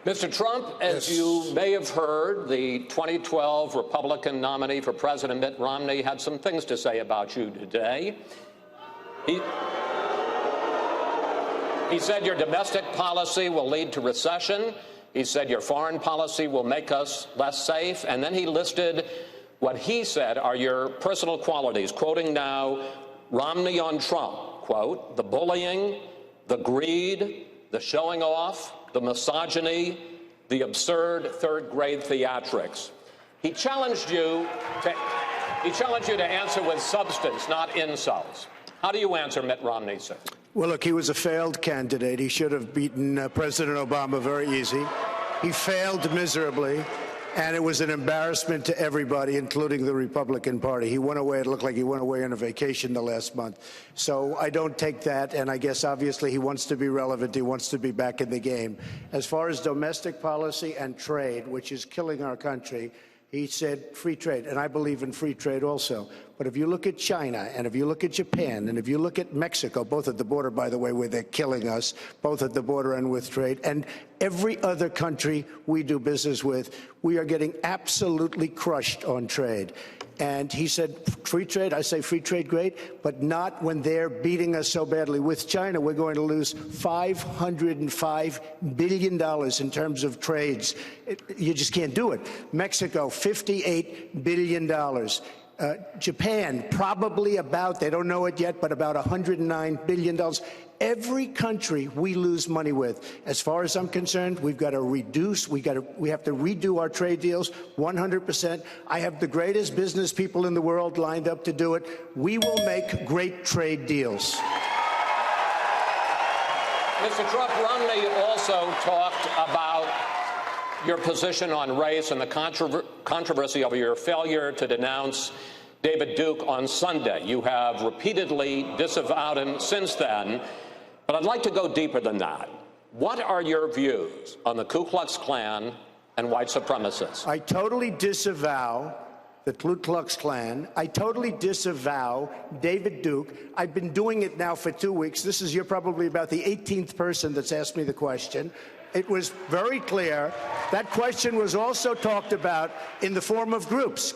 Mr. Trump, as you may have heard, the 2012 Republican nominee for president, Mitt Romney, had some things to say about you today. He said your domestic policy will lead to recession. He said your foreign policy will make us less safe. And then he listed what he said are your personal qualities, quoting now Romney on Trump, quote, the bullying, the greed, the showing off, the misogyny, the absurd third-grade theatrics. He challenged you to answer with substance, not insults. How do you answer Mitt Romney, sir? Well, look, he was a failed candidate. He should have beaten President Obama very easy. He failed miserably, and it was an embarrassment to everybody, including the Republican Party. He went away. It looked like he went away on a vacation the last month. So I don't take that, and I guess obviously he wants to be relevant. He wants to be back in the game. As far as domestic policy and trade, which is killing our country, he said free trade, and I believe in free trade also. But if you look at China, and if you look at Japan, and if you look at Mexico, both at the border, by the way, where they're killing us, both at the border and with trade, and every other country we do business with, we are getting absolutely crushed on trade. And he said free trade, I say free trade great, but not when they're beating us so badly. With China, we're going to lose $505 billion in terms of trades. You just can't do it. Mexico, $58 billion. Japan, probably about, they don't know it yet, but about $109 billion. Every country we lose money with. As far as I'm concerned, we've got to reduce, we have to redo our trade deals 100%. I have the greatest business people in the world lined up to do it. We will make great trade deals. Mr. Trump, Romney also talked about your position on race and the controversy over your failure to denounce David Duke on Sunday. You have repeatedly disavowed him since then, but I'd like to go deeper than that. What are your views on the Ku Klux Klan and white supremacists? I totally disavow the Ku Klux Klan. I totally disavow David Duke. I've been doing it now for 2 weeks. You're probably about the 18th person that's asked me the question. It was very clear. That question was also talked about in the form of groups.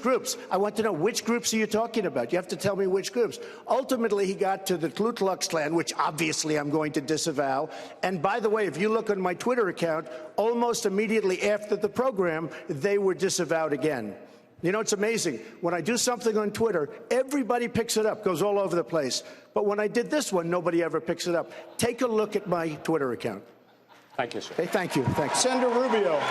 I want to know, which groups are you talking about? You have to tell me which groups. Ultimately, he got to the Ku Klux Klan, which obviously I'm going to disavow. And by the way, if you look on my Twitter account, almost immediately after the program, they were disavowed again. You know, it's amazing. When I do something on Twitter, everybody picks it up, goes all over the place. But when I did this one, nobody ever picks it up. Take a look at my Twitter account. Thank you, sir. Okay, thank you. Thanks. Senator Rubio.